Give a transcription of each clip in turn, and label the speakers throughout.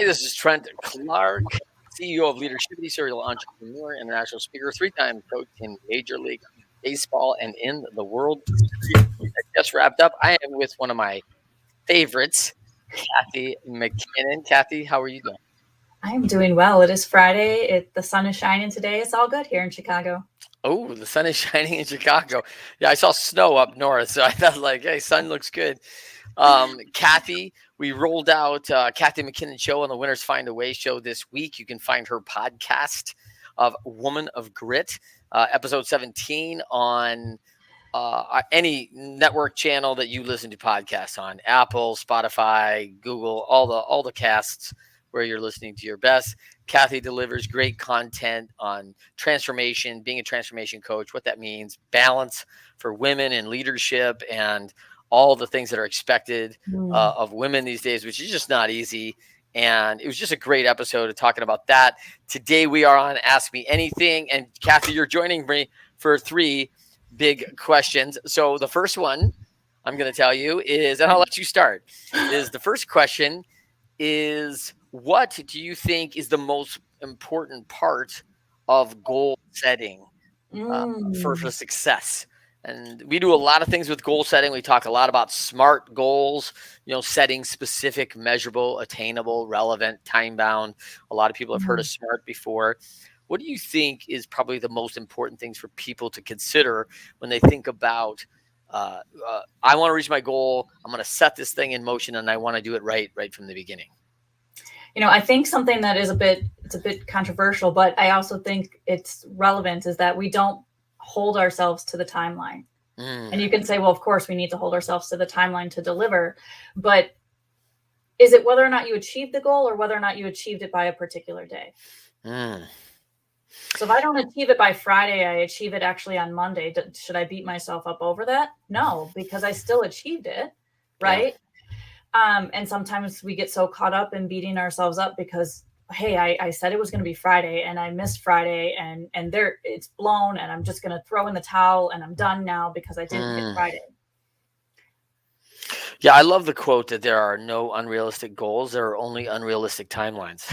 Speaker 1: Hi, this is Trent Clark, CEO of Leadership, serial entrepreneur, international speaker, three-time coach in Major League Baseball and in the World Series. I just wrapped up. I am with one of my favorites, Cathy McKinnon. Cathy, how are you doing?
Speaker 2: I'm doing well. It is Friday. The sun is shining today. It's all good here in Chicago.
Speaker 1: Oh, the sun is shining in Chicago. Yeah, I saw snow up north, so I thought like, hey, sun looks good. Cathy, we rolled out Cathy McKinnon Show on the Winners Find a Way show this week. You can find her podcast of Woman of Grit, episode 17 on any network channel that you listen to podcasts on, Apple, Spotify, Google, all the casts where you're listening to your best. Cathy delivers great content on transformation, being a transformation coach, what that means, balance for women in leadership, and all the things that are expected of women these days, which is just not easy. And it was just a great episode of talking about that. Today we are on Ask Me Anything. And Cathy, you're joining me for 3 big questions. So the first one I'm going to tell you is, and I'll let you start, is the first question is, what do you think is the most important part of goal setting for success? And we do a lot of things with goal setting. We talk a lot about SMART goals, setting specific, measurable, attainable, relevant, time-bound. A lot of people have heard of SMART before. What do you think is probably the most important things for people to consider when they think about, I want to reach my goal, I'm going to set this thing in motion, and I want to do it right from the beginning?
Speaker 2: I think something that is a bit controversial, but I also think it's relevant, is that we don't hold ourselves to the timeline. And you can say, well, of course we need to hold ourselves to the timeline to deliver, but is it whether or not you achieved the goal or whether or not you achieved it by a particular day? So if I don't achieve it by Friday, I achieve it actually on Monday. Should I beat myself up over that? No, because I still achieved it, right? Yeah. And sometimes we get so caught up in beating ourselves up because, hey, I said it was going to be Friday and I missed Friday and there it's blown and I'm just going to throw in the towel and I'm done now because I didn't hit Friday.
Speaker 1: Yeah, I love the quote that there are no unrealistic goals. There are only unrealistic timelines,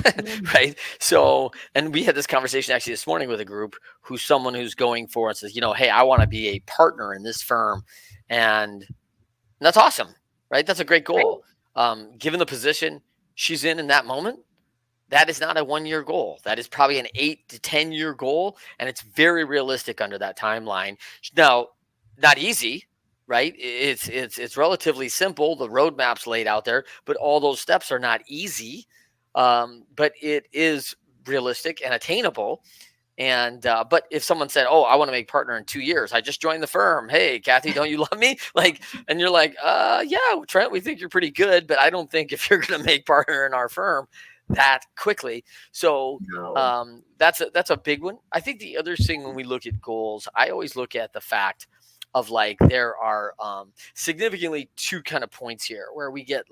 Speaker 1: right? So, and we had this conversation actually this morning with a group who's someone who's going for and says, hey, I want to be a partner in this firm. And that's awesome, right? That's a great goal. Given the position she's in that moment, that is not a 1-year goal. That is probably an 8 to 10-year goal. And it's very realistic under that timeline. Now, not easy, right? It's relatively simple. The roadmap's laid out there, but all those steps are not easy. But it is realistic and attainable. And but if someone said, "Oh, I want to make partner in 2 years. I just joined the firm. Hey, Cathy, don't you love me?" And you're like, "Yeah, Trent, we think you're pretty good, but I don't think if you're going to make partner in our firm that quickly." So that's a big one. I think the other thing when we look at goals, I always look at the fact of there are significantly 2 kind of points here where we get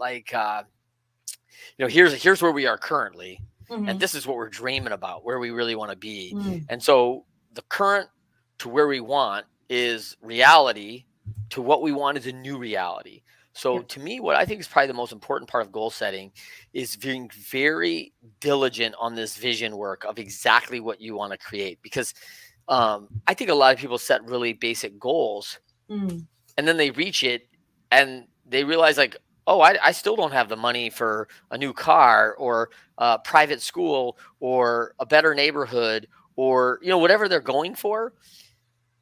Speaker 1: here's where we are currently. And this is what we're dreaming about, where we really want to be. And so the current to where we want is reality, to what we want is a new reality. So to me, what I think is probably the most important part of goal setting is being very diligent on this vision work of exactly what you want to create. Because I think a lot of people set really basic goals and then they reach it and they realize oh, I still don't have the money for a new car or a private school or a better neighborhood or, whatever they're going for.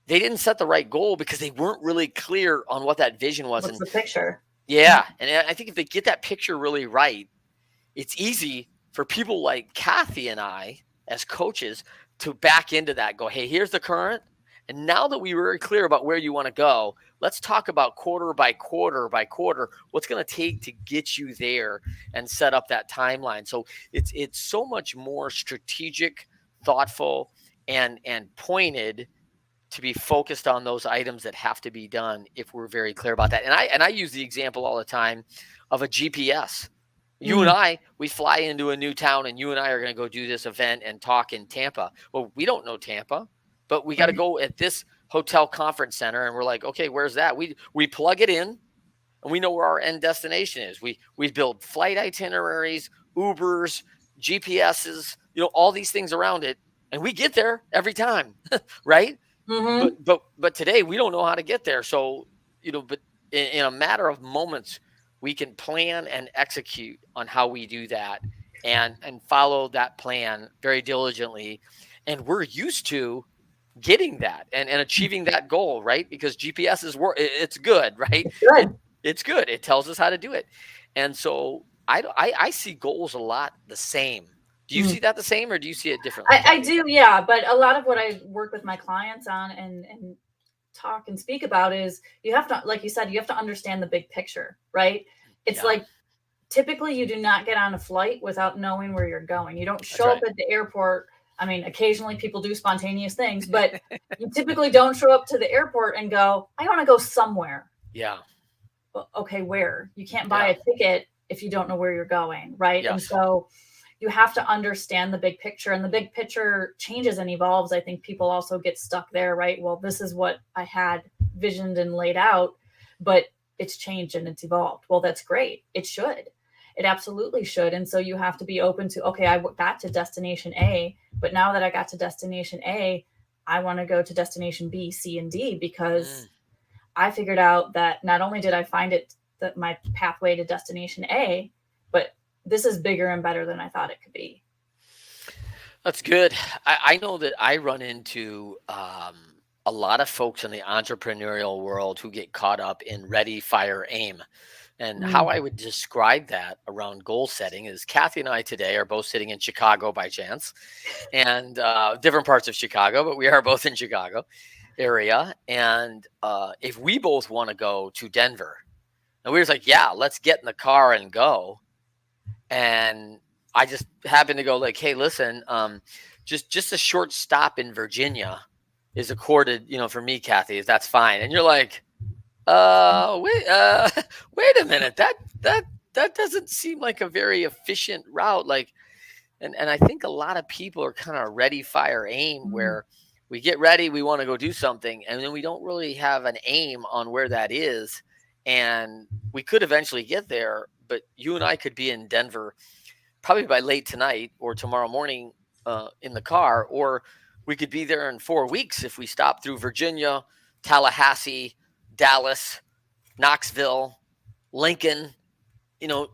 Speaker 1: They didn't set the right goal because they weren't really clear on what that vision was.
Speaker 2: What's the picture?
Speaker 1: Yeah. And I think if they get that picture really right, it's easy for people like Cathy and I as coaches to back into that, go, hey, here's the current. And now that we were very clear about where you want to go, let's talk about quarter by quarter by quarter, what's going to take to get you there and set up that timeline. So it's so much more strategic, thoughtful, and pointed to be focused on those items that have to be done if we're very clear about that. And I use the example all the time of a GPS. You and I, we fly into a new town and you and I are going to go do this event and talk in Tampa. Well, we don't know Tampa, but we got to go at this hotel conference center. And we're like, okay, where's that? We plug it in and we know where our end destination is. We build flight itineraries. Ubers, GPSs, all these things around it, and we get there every time, right?
Speaker 2: Mm-hmm.
Speaker 1: But today we don't know how to get there. So, but in a matter of moments, we can plan and execute on how we do that and follow that plan very diligently. And we're used to getting that and achieving that goal, right? Because GPS is it's good, right?
Speaker 2: Good.
Speaker 1: It's good. It tells us how to do it. And so I see goals a lot the same. Do you see that the same, or do you see it differently,
Speaker 2: I
Speaker 1: Cathy?
Speaker 2: do, yeah. But a lot of what I work with my clients on and talk and speak about is you have to, like you said, you have to understand the big picture, right? It's
Speaker 1: Yeah,
Speaker 2: like typically you do not get on a flight without knowing where you're going. You don't
Speaker 1: that's
Speaker 2: show up
Speaker 1: right.
Speaker 2: at the airport. I mean, occasionally people do spontaneous things, but you typically don't show up to the airport and go, I want to go somewhere.
Speaker 1: Yeah,
Speaker 2: Well, okay, where? You can't buy
Speaker 1: yeah,
Speaker 2: a ticket if you don't know where you're going, right? And
Speaker 1: yes.
Speaker 2: so you have to understand the big picture, and the big picture changes and evolves. I think people also get stuck there, right? Well, this is what I had visioned and laid out, but it's changed and it's evolved. Well, that's great. It should. It absolutely should. And so you have to be open to, okay, I got to destination A, but now that I got to destination A, I want to go to destination B, C, and D because
Speaker 1: Mm.
Speaker 2: I figured out that not only did I find it that my pathway to destination A, but this is bigger and better than I thought it could be.
Speaker 1: That's good. I know that I run into a lot of folks in the entrepreneurial world who get caught up in ready, fire, aim. And how
Speaker 2: Mm.
Speaker 1: I would describe that around goal setting is Cathy and I today are both sitting in Chicago by chance, and different parts of Chicago, but we are both in Chicago area. And if we both want to go to Denver, and we were like, yeah, let's get in the car and go. And I just happened to go like, hey, listen, just a short stop in Virginia is accorded, for me, Cathy, if that's fine. And you're like, wait, wait a minute, that doesn't seem like a very efficient route. Like, and I think a lot of people are kind of ready, fire, aim,
Speaker 2: Mm.
Speaker 1: where we get ready, we want to go do something, and then we don't really have an aim on where that is. And we could eventually get there, but you and I could be in Denver probably by late tonight or tomorrow morning in the car, or we could be there in 4 weeks if we stop through Virginia, Tallahassee, Dallas, Knoxville, Lincoln,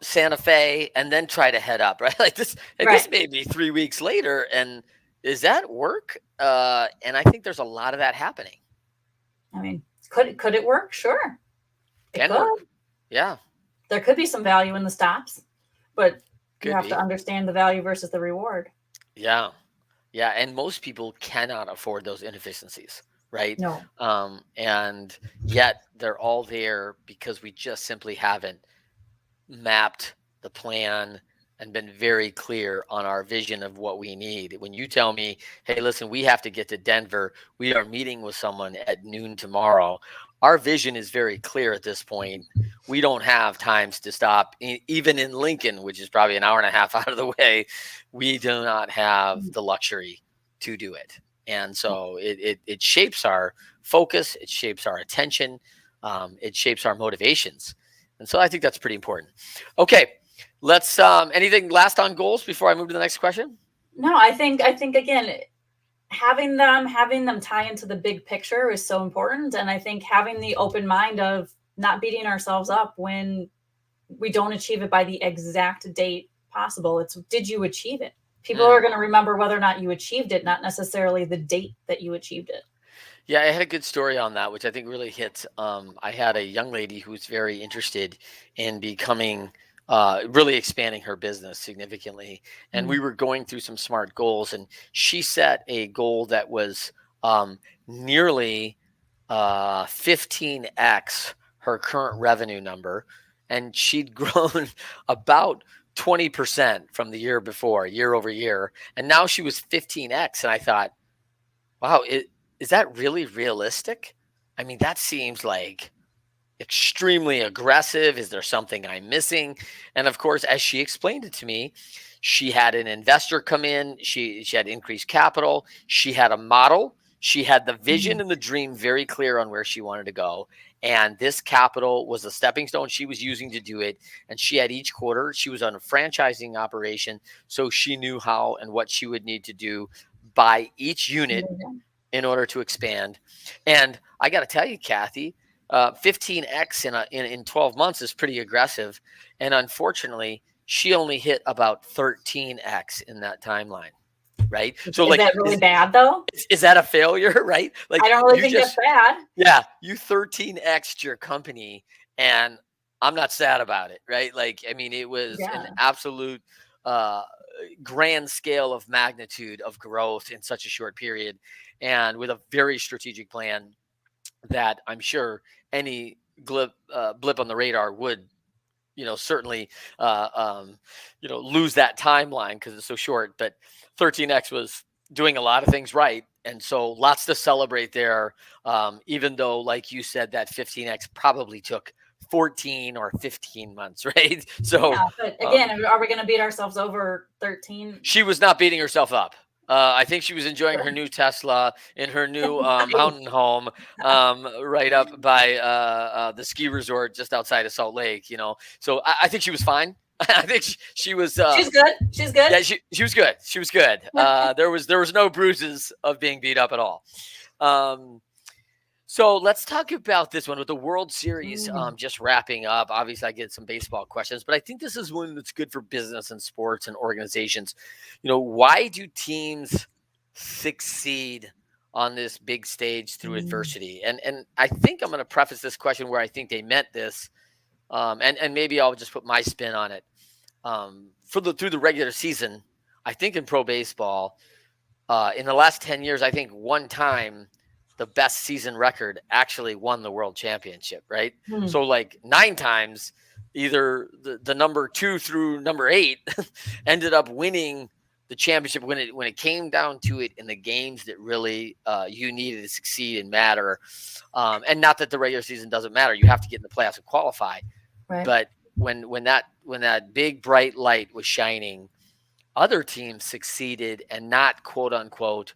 Speaker 1: Santa Fe, and then try to head up, right? Like this
Speaker 2: Right.
Speaker 1: may be 3 weeks later. And does that work? And I think there's a lot of that happening.
Speaker 2: I mean, could it work? Sure. It
Speaker 1: Can
Speaker 2: could.
Speaker 1: work. Yeah,
Speaker 2: There could be some value in the stops, but you
Speaker 1: could
Speaker 2: have to
Speaker 1: be.
Speaker 2: understand the value versus the reward.
Speaker 1: Yeah. Yeah. And most people cannot afford those inefficiencies, right?
Speaker 2: No.
Speaker 1: And yet they're all there because we just simply haven't mapped the plan and been very clear on our vision of what we need. When you tell me, hey, listen, we have to get to Denver, we are meeting with someone at noon tomorrow, our vision is very clear at this point. We don't have times to stop, even in Lincoln, which is probably an hour and a half out of the way. We do not have the luxury to do it. And so it shapes our focus, it shapes our attention, it shapes our motivations. And so I think that's pretty important. Okay, let's anything last on goals before I move to the next question?
Speaker 2: No, I think again, having them tie into the big picture is so important. And I think having the open mind of not beating ourselves up when we don't achieve it by the exact date possible. It's did you achieve it? People are
Speaker 1: Mm.
Speaker 2: going to remember whether or not you achieved it, not necessarily the date that you achieved it.
Speaker 1: Yeah, I had a good story on that, which I think really hits. I had a young lady who's very interested in becoming, really expanding her business significantly. And we
Speaker 2: Mm.
Speaker 1: were going through some smart goals, and she set a goal that was nearly 15x her current revenue number. And she'd grown about 20% from the year before, year over year. And now she was 15x. And I thought, wow, is that really realistic? I mean, that seems like extremely aggressive. Is there something I'm missing? And of course, as she explained it to me, she had an investor come in. She had increased capital. She had a model. She had the vision and the dream very clear on where she wanted to go. And this capital was a stepping stone she was using to do it. And she had each quarter, she was on a franchising operation. So she knew how and what she would need to do by each unit in order to expand. And I got to tell you, Cathy, 15x in 12 months is pretty aggressive. And unfortunately, she only hit about 13x in that timeline. Right. So
Speaker 2: is
Speaker 1: like,
Speaker 2: that really bad though?
Speaker 1: Is that a failure? Right. Like,
Speaker 2: I don't really think that's bad.
Speaker 1: Yeah. You 13x'd your company, and I'm not sad about it. Right. Like, I mean, it was an absolute grand scale of magnitude of growth in such a short period, and with a very strategic plan that I'm sure any blip on the radar would, certainly, lose that timeline because it's so short. But 13x was doing a lot of things right. And so lots to celebrate there. Even though, like you said, that 15x probably took 14 or 15 months, right? So,
Speaker 2: but again, are we going to beat ourselves over 13?
Speaker 1: She was not beating herself up. I think she was enjoying her new Tesla in her new mountain home, right up by the ski resort just outside of Salt Lake. So I think she was fine. I think she was.
Speaker 2: She's good. She's good.
Speaker 1: Yeah, she was good. She was good. There was no bruises of being beat up at all. So let's talk about this one with the World Series just wrapping up. Obviously, I get some baseball questions, but I think this is one that's good for business and sports and organizations. Why do teams succeed on this big stage through adversity? And I think I'm going to preface this question where I think they meant this, and maybe I'll just put my spin on it. Through the regular season, I think in pro baseball, in the last 10 years, I think one time the best season record actually won the world championship, right? So like 9 times, either the number 2 through number 8 ended up winning the championship when it came down to it in the games that really you needed to succeed and matter. And not that the regular season doesn't matter. You have to get in the playoffs and qualify. Right. But when that big bright light was shining, other teams succeeded and not quote unquote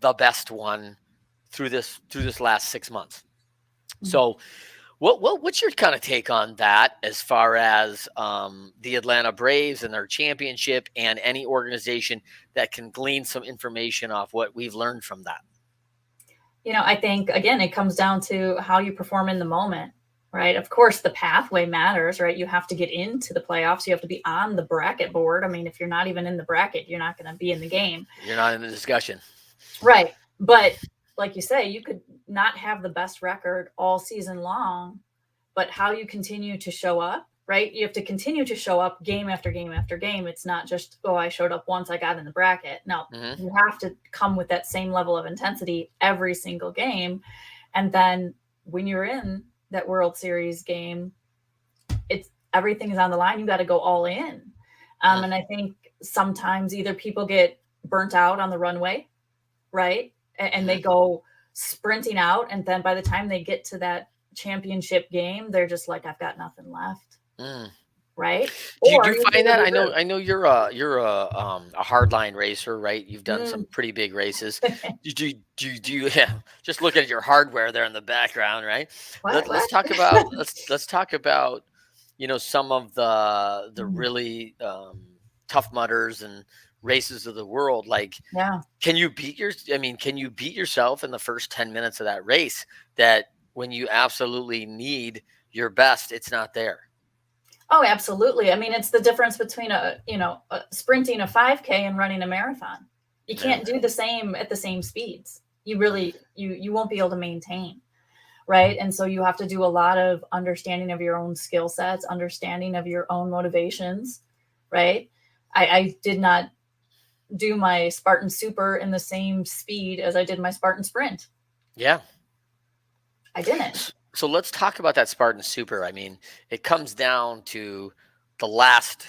Speaker 1: the best one through this last 6 months. So what's your kind of take on that as far as the Atlanta Braves and their championship and any organization that can glean some information off what we've learned from that?
Speaker 2: I think, again, it comes down to how you perform in the moment, right? Of course, the pathway matters, right? You have to get into the playoffs. You have to be on the bracket board. I mean, if you're not even in the bracket, you're not going to be in the game.
Speaker 1: You're not in the discussion.
Speaker 2: Right. But like you say, you could not have the best record all season long, but how you continue to show up, right? You have to continue to show up game after game after game. It's not just, I showed up once, I got in the bracket. No, you have to come with that same level of intensity every single game. And then when you're in that World Series game, everything is on the line. You got to go all in. And I think sometimes either people get burnt out on the runway, right? And they go sprinting out. And then by the time they get to that championship game, they're just like, I've got nothing left. Right.
Speaker 1: Do you find that? I know you're a hardline racer, right? You've done some pretty big races. do you just look at your hardware there in the background, right? Let's talk about let's talk about some of the really tough mudders and races of the world. Like, can you beat yourself in the first 10 minutes of that race, that when you absolutely need your best, it's not there?
Speaker 2: Oh, absolutely. I mean, it's the difference between sprinting a 5K and running a marathon. You can't do the same at the same speeds. You really, you won't be able to maintain. Right. And so you have to do a lot of understanding of your own skill sets, understanding of your own motivations. Right. I did not do my Spartan Super in the same speed as I did my Spartan Sprint.
Speaker 1: Yeah.
Speaker 2: I didn't.
Speaker 1: So let's talk about that Spartan Super. I mean, it comes down to the last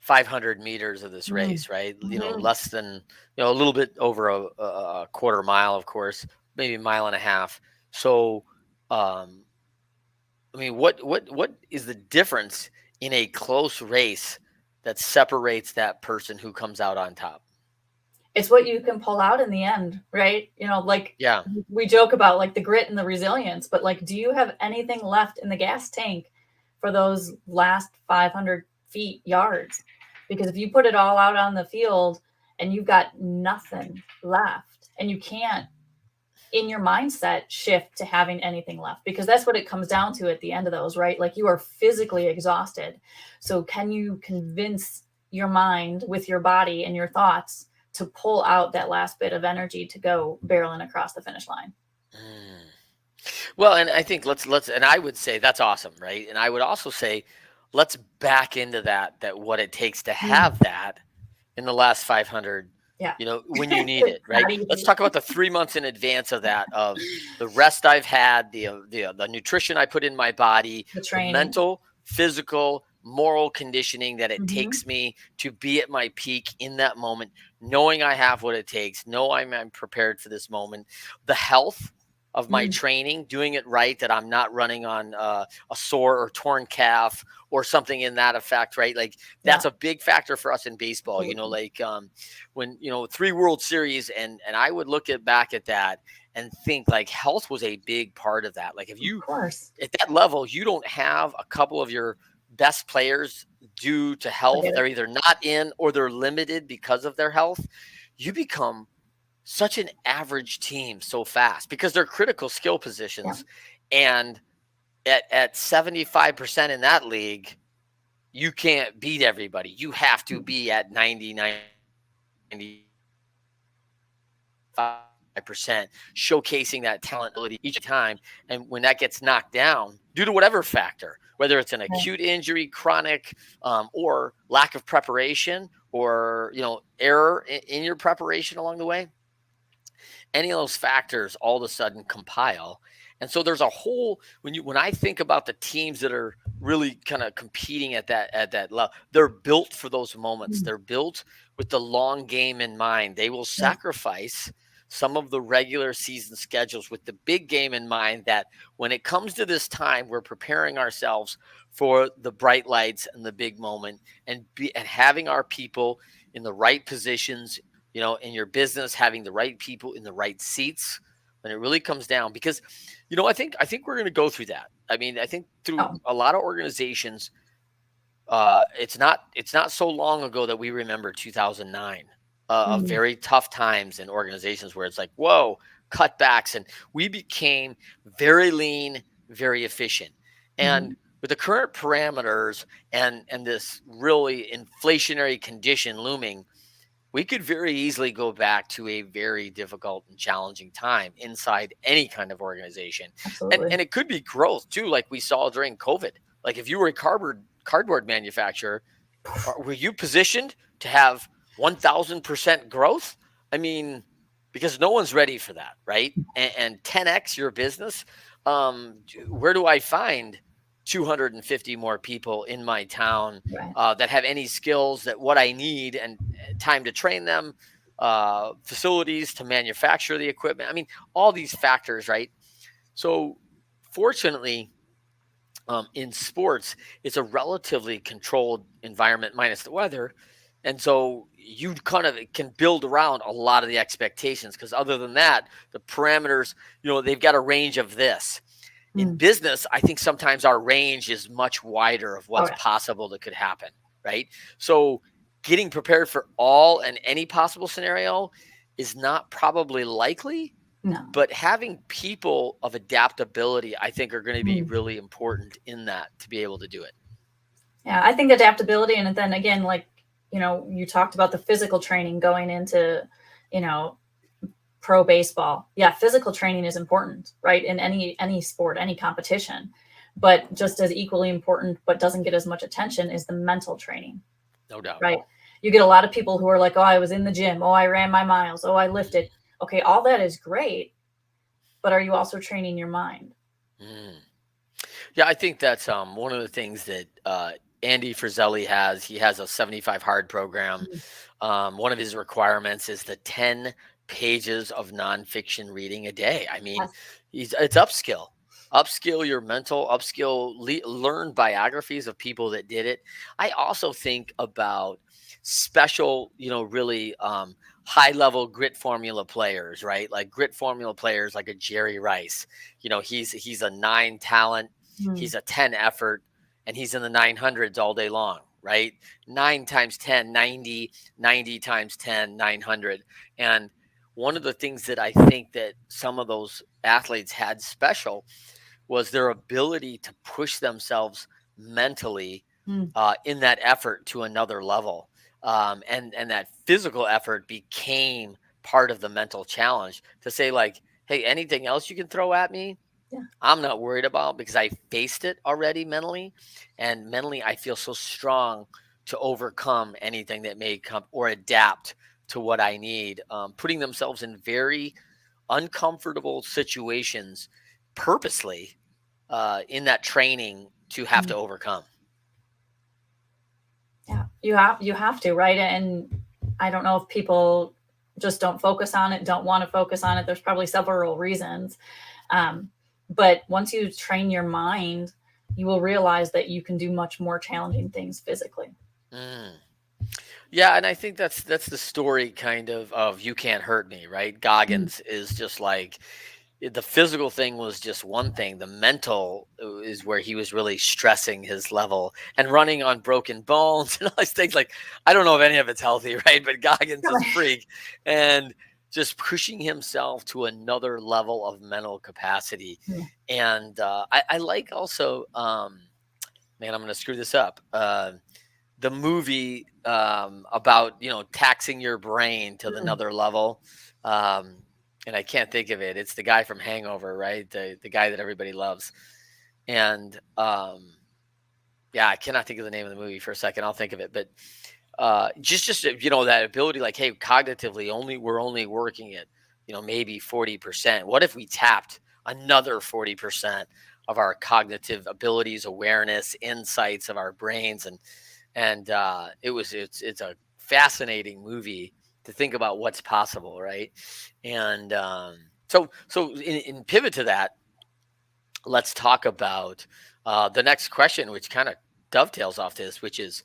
Speaker 1: 500 meters of this race, right? Less than, a little bit over a quarter mile, of course, maybe a mile and a half. So, I mean, what is the difference in a close race that separates that person who comes out on top?
Speaker 2: it's what you can pull out in the end, right? You know, like
Speaker 1: Yeah.
Speaker 2: we joke about like the grit and the resilience, but like, do you have anything left in the gas tank for those last 500 feet yards? Because if you put it all out on the field and you've got nothing left and you can't in your mindset shift to having anything left, because that's what it comes down to at the end of those, right? Like you are physically exhausted. So can you convince your mind with your body and your thoughts to pull out that last bit of energy to go barreling across the finish line?
Speaker 1: Mm. Well, and I think let's and I would say that's awesome, right? And I would also say let's back into that what it takes to
Speaker 2: Mm,
Speaker 1: have that in the last 500,
Speaker 2: yeah.
Speaker 1: when you need
Speaker 2: It's
Speaker 1: it,
Speaker 2: not
Speaker 1: right? Let's
Speaker 2: easy.
Speaker 1: talk about the 3 months in advance of that, of the rest I've had, the nutrition I put in my body,
Speaker 2: The
Speaker 1: the
Speaker 2: training.
Speaker 1: mental, physical, moral conditioning that it
Speaker 2: Hmm.
Speaker 1: takes me to be at my peak in that moment, knowing I have what it takes, know I'm prepared for this moment, the health of my
Speaker 2: Mm,
Speaker 1: training, doing it right, that I'm not running on a sore or torn calf or something in that effect, right? Like
Speaker 2: yeah.
Speaker 1: that's a big factor for us in baseball.
Speaker 2: Absolutely.
Speaker 1: Like when 3 World Series, and I would look at back at that and think like health was a big part of that. Like if
Speaker 2: Of
Speaker 1: you
Speaker 2: course.
Speaker 1: at that level you don't have a couple of your best players due to health,
Speaker 2: Forget it.
Speaker 1: they're either not in or they're limited because of their health, you become such an average team so fast because they're critical skill
Speaker 2: Yeah.
Speaker 1: positions. And at 75% in that league, you can't beat everybody. You have to
Speaker 2: Mm,
Speaker 1: be at 90, 95%, showcasing that talent ability each time. And when that gets knocked down due to whatever factor, whether it's an
Speaker 2: right.
Speaker 1: acute injury, chronic, or lack of preparation, or error in your preparation along the way, any of those factors all of a sudden compile. And so there's a whole, when I think about the teams that are really kind of competing at that level, they're built for those moments.
Speaker 2: Mm,
Speaker 1: They're built with the long game in mind. They will
Speaker 2: yeah.
Speaker 1: sacrifice some of the regular season schedules with the big game in mind, that when it comes to this time, we're preparing ourselves for the bright lights and the big moment, and having our people in the right positions, in your business, having the right people in the right seats when it really comes down. Because, I think we're going to go through that. I mean, I think through
Speaker 2: Oh.
Speaker 1: a lot of organizations, it's not so long ago that we remember 2009, of
Speaker 2: Mm,
Speaker 1: very tough times in organizations where it's like, whoa, cutbacks, and we became very lean, very efficient. And
Speaker 2: mhm.
Speaker 1: with the current parameters and this really inflationary condition looming, we could very easily go back to a very difficult and challenging time inside any kind of organization. And
Speaker 2: Absolutely.
Speaker 1: and it could be growth too, like we saw during COVID. Like if you were a cardboard manufacturer, were you positioned to have 1000% growth? I mean, because no one's ready for that, right? And 10x your business. Where do I find 250 more people in my town
Speaker 2: Right.
Speaker 1: that have any skills, that what I need, and time to train them, facilities to manufacture the equipment? I mean, all these factors, right? So, fortunately, in sports, it's a relatively controlled environment minus the weather. And so you kind of can build around a lot of the expectations, because other than that, the parameters, they've got a range of this. In
Speaker 2: Mm.
Speaker 1: business, I think sometimes our range is much wider of
Speaker 2: Oh
Speaker 1: what's
Speaker 2: yeah.
Speaker 1: possible that could happen, right? So getting prepared for all and any possible scenario is not probably likely,
Speaker 2: No.
Speaker 1: but having people of adaptability, I think, are going to be
Speaker 2: Mm.
Speaker 1: really important in that, to be able to do it.
Speaker 2: Yeah, I think adaptability, and then again, like you talked about the physical training going into, you know, pro baseball. Yeah, physical training is important, right? In any sport, any competition. But just as equally important, but doesn't get as much attention, is the mental training,
Speaker 1: No doubt.
Speaker 2: right? You get a lot of people who are like, "Oh, I was in the gym. Oh, I ran my miles. Oh, I lifted." Okay, all that is great, but are you also training your mind?
Speaker 1: Mm. Yeah, I think that's one of the things that Andy Frizzelli has. He has a 75 hard program.
Speaker 2: Mm.
Speaker 1: One of his requirements is the 10 pages of nonfiction reading a day. I mean,
Speaker 2: Yes.
Speaker 1: it's upskill your mental, learn biographies of people that did it. I also think about special, really high level grit formula players, right? Like grit formula players like a Jerry Rice. He's a 9 talent,
Speaker 2: Mm.
Speaker 1: he's a 10 effort, and he's in the 900s all day long, right? 9 times 10, 90, 90 times 10, 900. And one of the things that I think that some of those athletes had special was their ability to push themselves mentally
Speaker 2: Mm.
Speaker 1: in that effort to another level. And that physical effort became part of the mental challenge to say, like, hey, anything else you can throw at me,
Speaker 2: Yeah.
Speaker 1: I'm not worried about because I faced it already mentally. And mentally, I feel so strong to overcome anything that may come or adapt to what I need. Putting themselves in very uncomfortable situations purposely in that training to have
Speaker 2: Mm.
Speaker 1: to overcome.
Speaker 2: Yeah, you have to, right? And I don't know if people just don't focus on it, don't want to focus on it. There's probably several reasons. Um, but once you train your mind, you will realize that you can do much more challenging things physically.
Speaker 1: Mm. Yeah, and I think that's the story kind of You Can't Hurt Me, right?
Speaker 2: Mm.
Speaker 1: Goggins is just like the physical thing was just one thing. The mental is where he was really stressing his level and running on broken bones and all these things. Like I don't know if any of it's healthy, right? But Goggins is a freak and just pushing himself to another level of mental capacity.
Speaker 2: Yeah.
Speaker 1: And I like also, man, I'm going to screw this up. The movie about taxing your brain to
Speaker 2: Mm.
Speaker 1: another level, and I can't think of it. It's the guy from Hangover, right? The guy that everybody loves, and yeah, I cannot think of the name of the movie for a second. I'll think of it, but just that ability, like, hey, cognitively, we're only working at maybe 40%. What if we tapped another 40% of our cognitive abilities, awareness, insights of our brains, and it's a fascinating movie to think about what's possible, right? And so in pivot to that, let's talk about the next question, which kind of dovetails off this, which is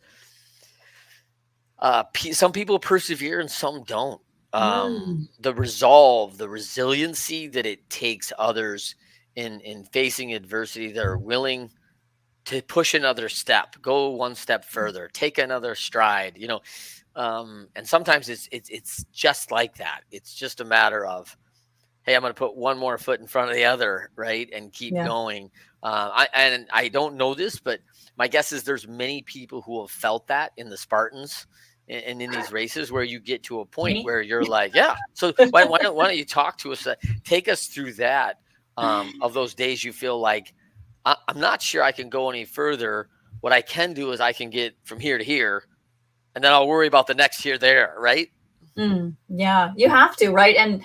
Speaker 1: some people persevere and some don't.
Speaker 2: Mm.
Speaker 1: The resolve, the resiliency that it takes others in facing adversity that are willing to push another step, go one step further, take another stride, and sometimes it's just like that. It's just a matter of, hey, I'm going to put one more foot in front of the other, right, and keep
Speaker 2: Yeah.
Speaker 1: going. I don't know this, but my guess is there's many people who have felt that in the Spartans and in these races where you get to a point
Speaker 2: Me?
Speaker 1: where you're like, yeah. So why don't you talk to us? Take us through that of those days you feel like I'm not sure I can go any further. What I can do is I can get from here to here, and then I'll worry about the next here there, right?
Speaker 2: Mm. Yeah, you have to, right? And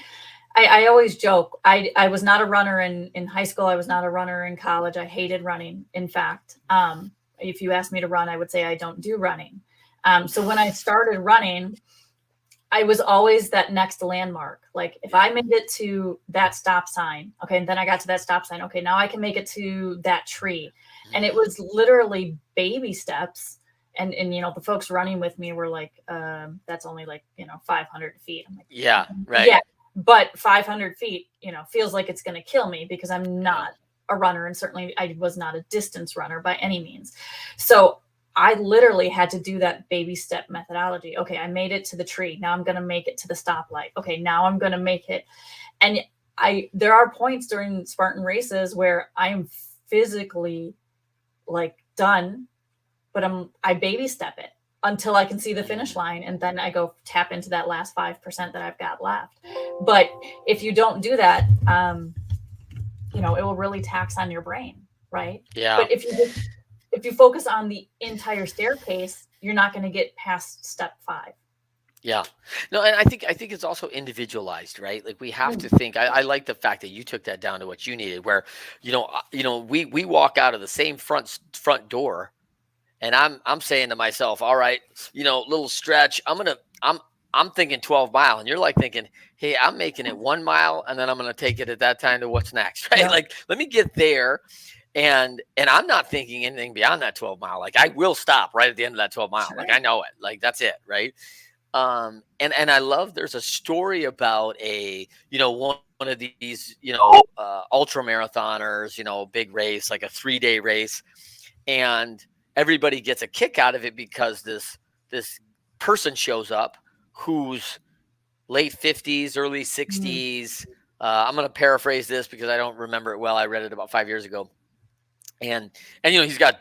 Speaker 2: I always joke. I was not a runner in high school. I was not a runner in college. I hated running. In fact, if you asked me to run, I would say I don't do running. So when I started running, I was always that next landmark. Like if I made it to that stop sign, okay, and then I got to that stop sign, okay, now I can make it to that tree. And it was literally baby steps. And the folks running with me were like, that's only like 500 feet. I'm like,
Speaker 1: Yeah, right.
Speaker 2: yeah, but 500 feet, feels like it's going to kill me because I'm
Speaker 1: Yeah.
Speaker 2: not a runner, and certainly I was not a distance runner by any means. So I literally had to do that baby step methodology. Okay, I made it to the tree. Now I'm going to make it to the stoplight. Okay, now I'm going to make it. And there are points during Spartan races where I am physically like done, but I baby step it until I can see the finish line, and then I go tap into that last 5% that I've got left. But if you don't do that, it will really tax on your brain, right?
Speaker 1: Yeah.
Speaker 2: But if you focus on the entire staircase, you're not going to get past step 5.
Speaker 1: Yeah. No, and I think it's also individualized, right? Like we have to think. I like the fact that you took that down to what you needed. Where we walk out of the same front door, and I'm saying to myself, all right, little stretch. I'm thinking 12 mile, and you're like thinking, hey, I'm making it 1 mile, and then I'm gonna take it at that time to what's next, right?
Speaker 2: Yeah.
Speaker 1: Like let me get there. And I'm not thinking anything beyond that 12 mile. Like I will stop right at the end of that 12 mile. Like I know it. Like that's it, right? And I love, there's a story about one of these, ultra marathoners, big race, like a 3-day race. And everybody gets a kick out of it because this person shows up who's late 50s, early
Speaker 2: Mm.
Speaker 1: 60s. I'm going to paraphrase this because I don't remember it well. I read it about 5 years ago. And he's got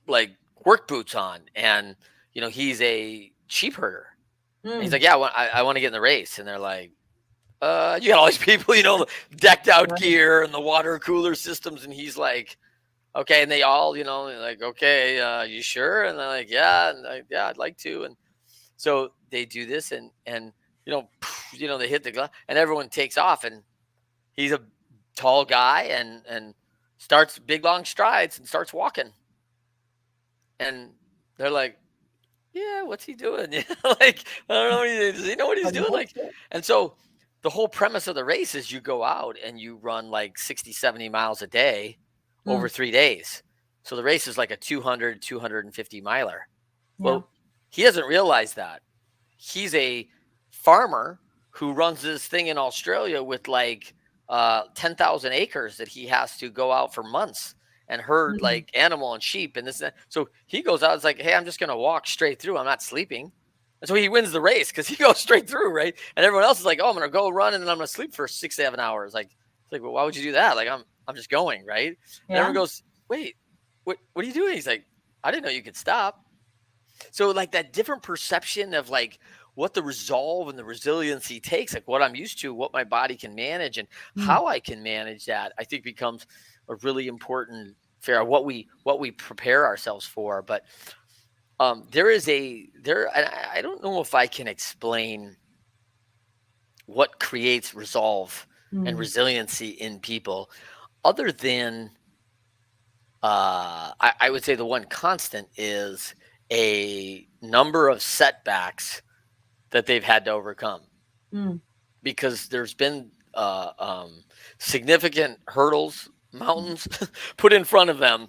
Speaker 1: like work boots on, and he's a sheep herder. And he's
Speaker 2: Mm.
Speaker 1: like, yeah, I want to get in the race. And they're like, you got all these people, decked out
Speaker 2: Right.
Speaker 1: gear and the water cooler systems. And he's like, okay. And they all, like, okay, you sure? And they're like, yeah. And yeah, I'd like to. And so they do this, and they hit the glass, and everyone takes off. And he's a tall guy, and starts big long strides and starts walking. And they're like, yeah, what's he doing? Like, I don't know. Does he know what he's
Speaker 2: Like,
Speaker 1: doing?
Speaker 2: no
Speaker 1: Like,
Speaker 2: shit.
Speaker 1: and so the whole premise of the race is you go out and you run like 60, 70 miles a day over
Speaker 2: Mm.
Speaker 1: 3 days. So the race is like a 250 miler.
Speaker 2: Yeah.
Speaker 1: Well, he doesn't realize that. He's a farmer who runs this thing in Australia with like 10,000 acres that he has to go out for months and herd
Speaker 2: Mm.
Speaker 1: like animal and sheep and this and that. So he goes out, it's like, hey, I'm just going to walk straight through. I'm not sleeping. And so he wins the race because he goes straight through, right? And everyone else is like, oh, I'm going to go run and then I'm going to sleep for 6, 7 hours. Like, it's like, well, why would you do that? Like, I'm just going, right? And everyone
Speaker 2: Yeah.
Speaker 1: goes, wait, what are you doing? He's like, I didn't know you could stop. So like that different perception of like what the resolve and the resiliency takes, like what I'm used to, what my body can manage, and
Speaker 2: Mm.
Speaker 1: how I can manage that, I think becomes a really important fair what we prepare ourselves for. But I don't know if I can explain what creates resolve and
Speaker 2: Mm.
Speaker 1: resiliency in people, other than I would say the one constant is a number of setbacks that they've had to overcome,
Speaker 2: Mm.
Speaker 1: because there's been significant hurdles, mountains put in front of them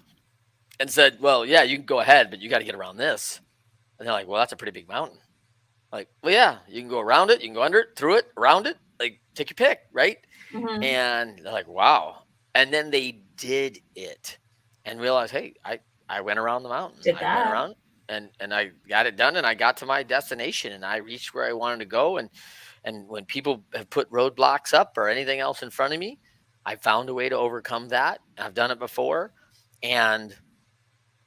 Speaker 1: and said, well, yeah, you can go ahead, but you got to get around this. And they're like, well, that's a pretty big mountain. Like, well, yeah, you can go around it, you can go under it, through it, around it, like take your pick, right?
Speaker 2: Mm-hmm.
Speaker 1: And they're like, wow. And then they did it and realized, hey, I went around the mountain.
Speaker 2: Did
Speaker 1: I went
Speaker 2: that.
Speaker 1: around and I got it done, and I got to my destination and I reached where I wanted to go. And when people have put roadblocks up or anything else in front of me, I found a way to overcome that. I've done it before, and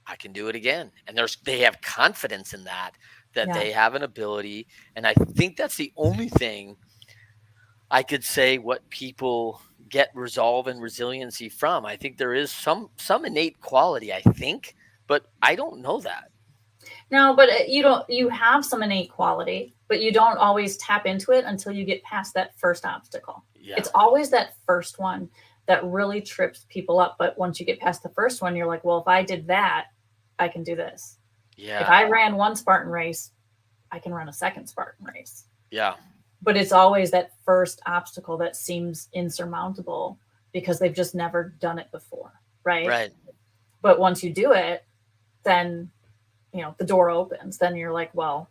Speaker 1: I can do it again. And they have confidence in that
Speaker 2: Yeah.
Speaker 1: they have an ability. And I think that's the only thing I could say what people get resolve and resiliency from. I think there is some innate quality, I think, but I don't know that.
Speaker 2: No, but you have some innate quality, but you don't always tap into it until you get past that first obstacle.
Speaker 1: Yeah.
Speaker 2: It's always that first one that really trips people up. But once you get past the first one, you're like, well, if I did that, I can do this. If
Speaker 1: Yeah.
Speaker 2: I ran one Spartan race, I can run a second Spartan race.
Speaker 1: Yeah.
Speaker 2: But it's always that first obstacle that seems insurmountable because they've just never done it before, right?
Speaker 1: Right.
Speaker 2: But once you do it, then the door opens. Then you're like, well,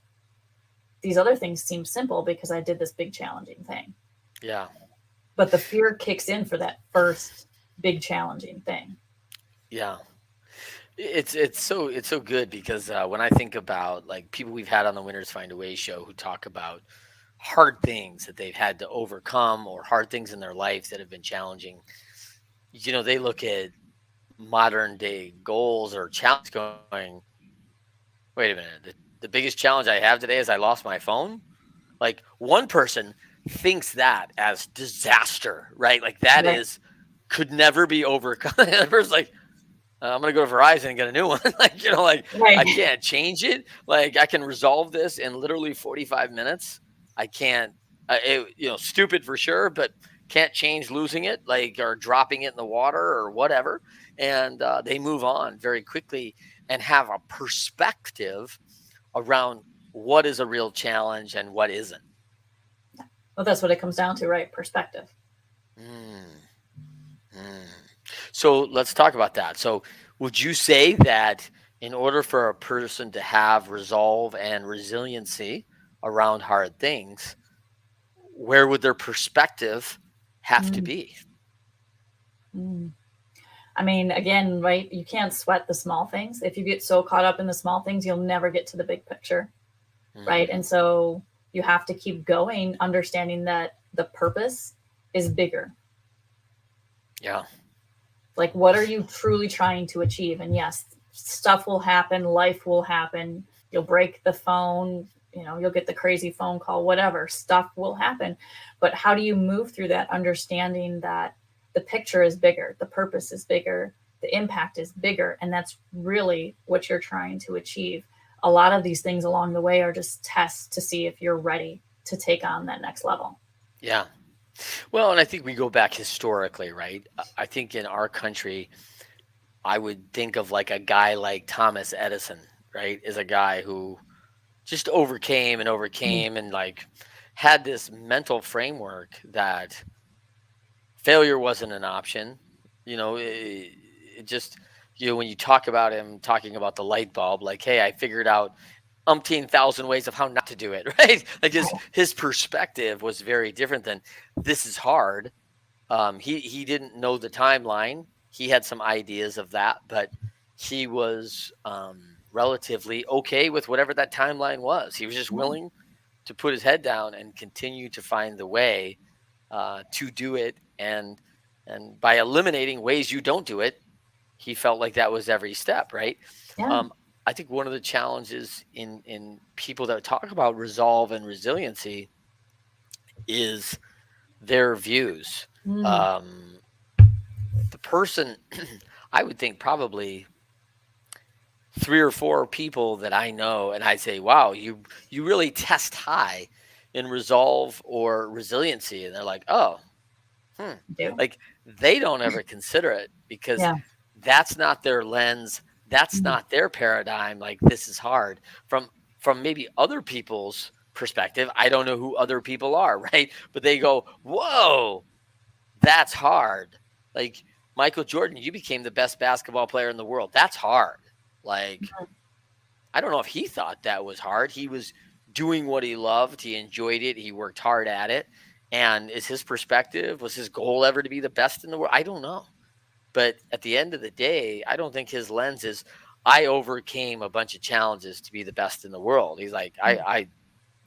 Speaker 2: these other things seem simple because I did this big challenging thing.
Speaker 1: Yeah.
Speaker 2: But the fear kicks in for that first big challenging thing.
Speaker 1: Yeah. It's so good because when I think about like people we've had on the Winners Find a Way show who talk about hard things that they've had to overcome or hard things in their life that have been challenging, they look at modern day goals or challenges going, wait a minute, the biggest challenge I have today is I lost my phone. Like one person thinks that as disaster, right? Like that
Speaker 2: Right.
Speaker 1: is could never be overcome. The person's like, I'm gonna go to Verizon and get a new one. Like
Speaker 2: Right.
Speaker 1: I can't change it. Like I can resolve this in literally 45 minutes. I can't. Stupid for sure, but can't change losing it, like or dropping it in the water or whatever. And they move on very quickly and have a perspective around what is a real challenge and what isn't.
Speaker 2: Well, that's what it comes down to, right? Perspective.
Speaker 1: Mm, mm. So let's talk about that. So, would you say that in order for a person to have resolve and resiliency, around hard things, where would their perspective have to
Speaker 2: Mm,
Speaker 1: be?
Speaker 2: mm. I mean, again, right? You can't sweat the small things. If you get so caught up in the small things, you'll never get to the big picture, right?
Speaker 1: Mm,
Speaker 2: And so you have to keep going, understanding that the purpose is bigger.
Speaker 1: yeah.
Speaker 2: Like, what are you truly trying to achieve? And yes, stuff will happen, life will happen. You'll break the phone, you'll get the crazy phone call, whatever, stuff will happen. But how do you move through that, understanding that the picture is bigger, the purpose is bigger, the impact is bigger, and that's really what you're trying to achieve. A lot of these things along the way are just tests to see if you're ready to take on that next level.
Speaker 1: Yeah. Well, and I think we go back historically, right? I think in our country, I would think of like a guy like Thomas Edison, right? Is a guy who just overcame and
Speaker 2: Mm,
Speaker 1: overcame and like had this mental framework that failure wasn't an option. It just, when you talk about him talking about the light bulb, like, hey, I figured out umpteen thousand ways of how not to do it, right? Like his perspective was very different than this is hard. He didn't know the timeline. He had some ideas of that, but he was relatively okay with whatever that timeline was. He was just
Speaker 2: yeah,
Speaker 1: willing to put his head down and continue to find the way to do it. And by eliminating ways you don't do it, he felt like that was every step, right?
Speaker 2: yeah.
Speaker 1: Um, I think one of the challenges in people that talk about resolve and resiliency is their views.
Speaker 2: Mm,
Speaker 1: Um, the person, I would think probably three or four people that I know, and I say, "Wow, you really test high in resolve or resiliency," and they're like, "Oh, hmm,"
Speaker 2: do.
Speaker 1: like they don't ever consider it because
Speaker 2: Yeah.
Speaker 1: that's not their lens, that's
Speaker 2: Mm,
Speaker 1: not their paradigm. Like this is hard from maybe other people's perspective. I don't know who other people are, right? But they go, "Whoa, that's hard." Like Michael Jordan, you became the best basketball player in the world. That's hard. Like I don't know if he thought that was hard. He was doing what he loved. He enjoyed it. He worked hard at it. And is his perspective, was his goal ever to be the best in the world? I don't know. But at the end of the day, I don't think his lens is, I overcame a bunch of challenges to be the best in the world. He's like,
Speaker 2: mm.
Speaker 1: I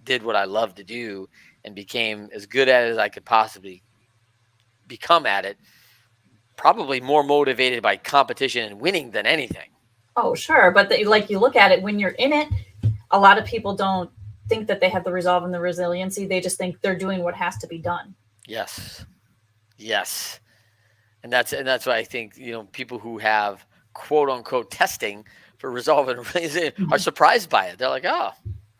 Speaker 1: did what I love to do and became as good at it as I could possibly become at it, probably more motivated by competition and winning than anything.
Speaker 2: Oh, sure. But like you look at it when you're in it, a lot of people don't think that they have the resolve and the resiliency. They just think they're doing what has to be done.
Speaker 1: Yes. Yes. And that's why I think people who have quote unquote testing for resolve and resiliency are
Speaker 2: Mhm.
Speaker 1: surprised by it. They're like, oh,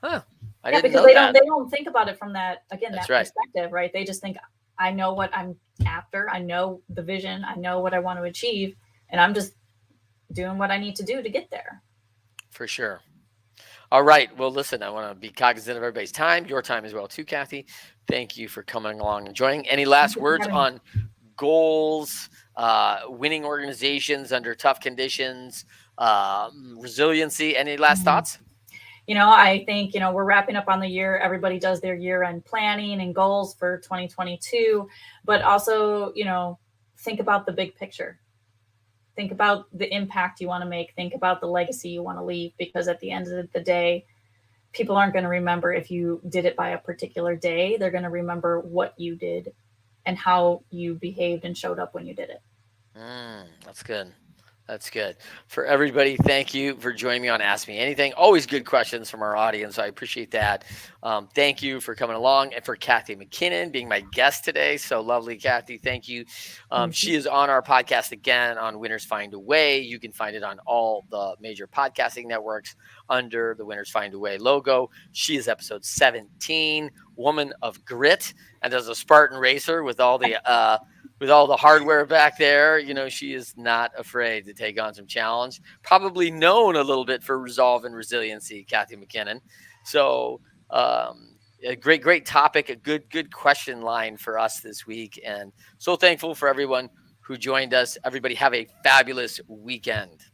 Speaker 1: huh, I
Speaker 2: Yeah,
Speaker 1: didn't
Speaker 2: because
Speaker 1: know that.
Speaker 2: they don't think about it from that, again,
Speaker 1: That's
Speaker 2: that
Speaker 1: right.
Speaker 2: perspective, right? They just think I know what I'm after. I know the vision. I know what I want to achieve, and I'm just doing what I need to do to get there.
Speaker 1: For sure. All right. Well, listen, I want to be cognizant of everybody's time, your time as well, too, Kathy. Thank you for coming along and joining. Any
Speaker 2: Thank
Speaker 1: last
Speaker 2: you for
Speaker 1: words
Speaker 2: having me.
Speaker 1: on goals, winning organizations under tough conditions, resiliency? Any last
Speaker 2: Mhm.
Speaker 1: thoughts?
Speaker 2: I think, we're wrapping up on the year. Everybody does their year end planning and goals for 2022, but also, think about the big picture. Think about the impact you want to make. Think about the legacy you want to leave, because at the end of the day, people aren't going to remember if you did it by a particular day. They're going to remember what you did and how you behaved and showed up when you did it.
Speaker 1: That's good. That's good. For everybody, thank you for joining me on Ask Me Anything. Always good questions from our audience. I appreciate that. Thank you for coming along, and for Cathy McKinnon being my guest today. So lovely, Cathy. Thank you.
Speaker 2: Thank
Speaker 1: She
Speaker 2: you.
Speaker 1: is on our podcast again on Winners Find a Way. You can find it on all the major podcasting networks under the Winners Find a Way logo. She is episode 17, Woman of Grit. And as a Spartan racer with all the hardware back there, she is not afraid to take on some challenge. Probably known a little bit for resolve and resiliency, Cathy McKinnon. So, a great topic, a good question line for us this week. And so thankful for everyone who joined us. Everybody have a fabulous weekend.